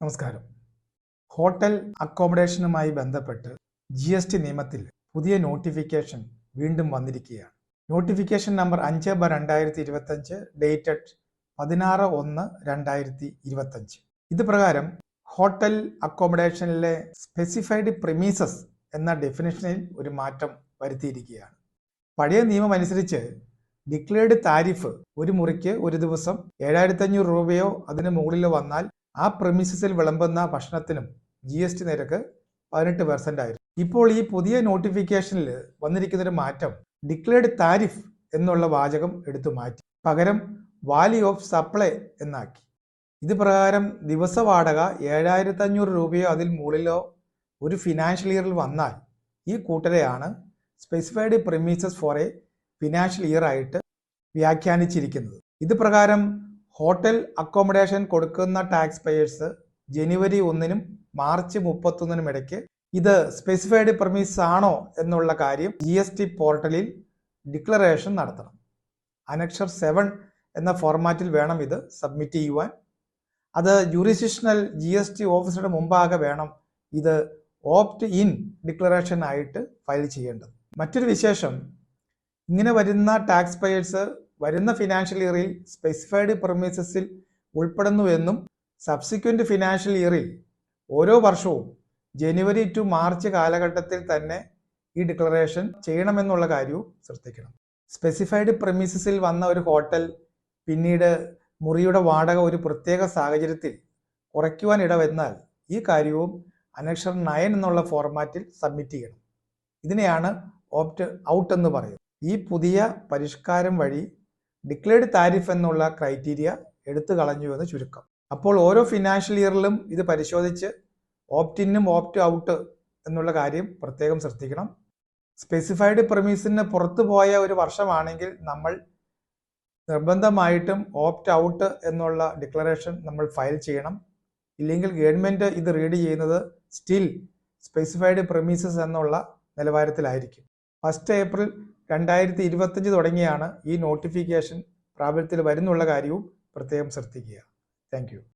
നമസ്കാരം. ഹോട്ടൽ അക്കോമഡേഷനുമായി ബന്ധപ്പെട്ട് GST നിയമത്തിൽ പുതിയ നോട്ടിഫിക്കേഷൻ വീണ്ടും വന്നിരിക്കുകയാണ്. Notification number 5/2025 dated 16/1/2025. ഇത് പ്രകാരം ഹോട്ടൽ അക്കോമഡേഷനിലെ സ്പെസിഫൈഡ് പ്രിമീസസ് എന്ന ഡെഫിനിഷനിൽ ഒരു മാറ്റം വരുത്തിയിരിക്കുകയാണ്. പഴയ നിയമം അനുസരിച്ച് ഡിക്ലെയർഡ് താരിഫ് ഒരു മുറിക്ക് ഒരു ദിവസം 7500 രൂപയോ അതിന് മുകളിലോ വന്നാൽ ആ പ്രിമിസസിൽ വിളമ്പുന്ന ഭക്ഷണത്തിനും GST നിരക്ക് 18% ആയിരുന്നു. ഇപ്പോൾ ഈ പുതിയ നോട്ടിഫിക്കേഷനിൽ വന്നിരിക്കുന്നൊരു മാറ്റം ഡിക്ലെയർഡ് താരിഫ് എന്നുള്ള വാചകം എടുത്തു മാറ്റി പകരം വാല്യൂ ഓഫ് സപ്ലൈ എന്നാക്കി. ഇത് പ്രകാരം ദിവസ വാടക 7500 രൂപയോ അതിൽ മുകളിലോ ഒരു ഫിനാൻഷ്യൽ ഇയറിൽ വന്നാൽ ഈ കൂട്ടരെയാണ് specified premises for a financial year ആയിട്ട് വ്യാഖ്യാനിച്ചിരിക്കുന്നത്. ഇത് പ്രകാരം ഹോട്ടൽ അക്കോമഡേഷൻ കൊടുക്കുന്ന ടാക്സ് പേയേഴ്സ് ജനുവരി 1-നും മാർച്ച് 31-നും ഇടയ്ക്ക് ഇത് സ്പെസിഫൈഡ് പ്രിമീസസ് ആണോ എന്നുള്ള കാര്യം GST പോർട്ടലിൽ ഡിക്ലറേഷൻ നടത്തണം. അനക്ഷർ 7 എന്ന ഫോർമാറ്റിൽ വേണം ഇത് സബ്മിറ്റ് ചെയ്യുവാൻ. അത് ജൂറിസ്ഡിക്ഷണൽ GST ഓഫീസറുടെ മുമ്പാകെ വേണം ഇത് ഓപ്റ്റ് ഇൻ ഡിക്ലറേഷൻ ആയിട്ട് ഫയൽ ചെയ്യേണ്ടത്. മറ്റൊരു വിശേഷം, ഇങ്ങനെ വരുന്ന ടാക്സ് പേയേഴ്സ് വരുന്ന ഫിനാൻഷ്യൽ ഇയറിൽ സ്പെസിഫൈഡ് പ്രിമീസസിൽ ഉൾപ്പെടുന്നുവെന്നും സബ്സിക്വന്റ് ഫിനാൻഷ്യൽ ഇയറിൽ ഓരോ വർഷവും ജനുവരി ടു മാർച്ച് കാലഘട്ടത്തിൽ തന്നെ ഈ ഡിക്ലറേഷൻ ചെയ്യണമെന്നുള്ള കാര്യവും ശ്രദ്ധിക്കണം. സ്പെസിഫൈഡ് പ്രിമീസസിൽ വന്ന ഒരു ഹോട്ടൽ പിന്നീട് മുറിയുടെ വാടക ഒരു പ്രത്യേക സാഹചര്യത്തിൽ കുറയ്ക്കുവാൻ ഇടവന്നാൽ ഈ കാര്യവും അനക്ഷർ 9 എന്നുള്ള ഫോർമാറ്റിൽ സബ്മിറ്റ് ചെയ്യണം. ഇതിനെയാണ് ഓപ്റ്റ് ഔട്ട് എന്ന് പറയുന്നത്. ഈ പുതിയ പരിഷ്കാരം വഴി ഡിക്ലെയർഡ് താരിഫ് എന്നുള്ള ക്രൈറ്റീരിയ എടുത്തു കളഞ്ഞു എന്ന് ചുരുക്കം. അപ്പോൾ ഓരോ ഫിനാൻഷ്യൽ ഇയറിലും ഇത് പരിശോധിച്ച് ഓപ്റ്റ് ഇന്നും ഓപ്റ്റ് ഔട്ട് എന്നുള്ള കാര്യം പ്രത്യേകം ശ്രദ്ധിക്കണം. സ്പെസിഫൈഡ് പ്രിമീസിന് പുറത്തു പോയ ഒരു വർഷമാണെങ്കിൽ നമ്മൾ നിർബന്ധമായിട്ടും ഓപ്റ്റ് ഔട്ട് എന്നുള്ള ഡിക്ലറേഷൻ നമ്മൾ ഫയൽ ചെയ്യണം. ഇല്ലെങ്കിൽ ഗവൺമെൻറ് ഇത് റീഡ് ചെയ്യുന്നത് സ്റ്റിൽ സ്പെസിഫൈഡ് പ്രിമീസസ് എന്നുള്ള നിലവാരത്തിലായിരിക്കും. 1 ഏപ്രിൽ 2025 തുടങ്ങിയാണ് ഈ നോട്ടിഫിക്കേഷൻ പ്രാബല്യത്തിൽ വരുന്നുള്ള കാര്യവും പ്രത്യേകം ശ്രദ്ധിക്കുക. Thank you.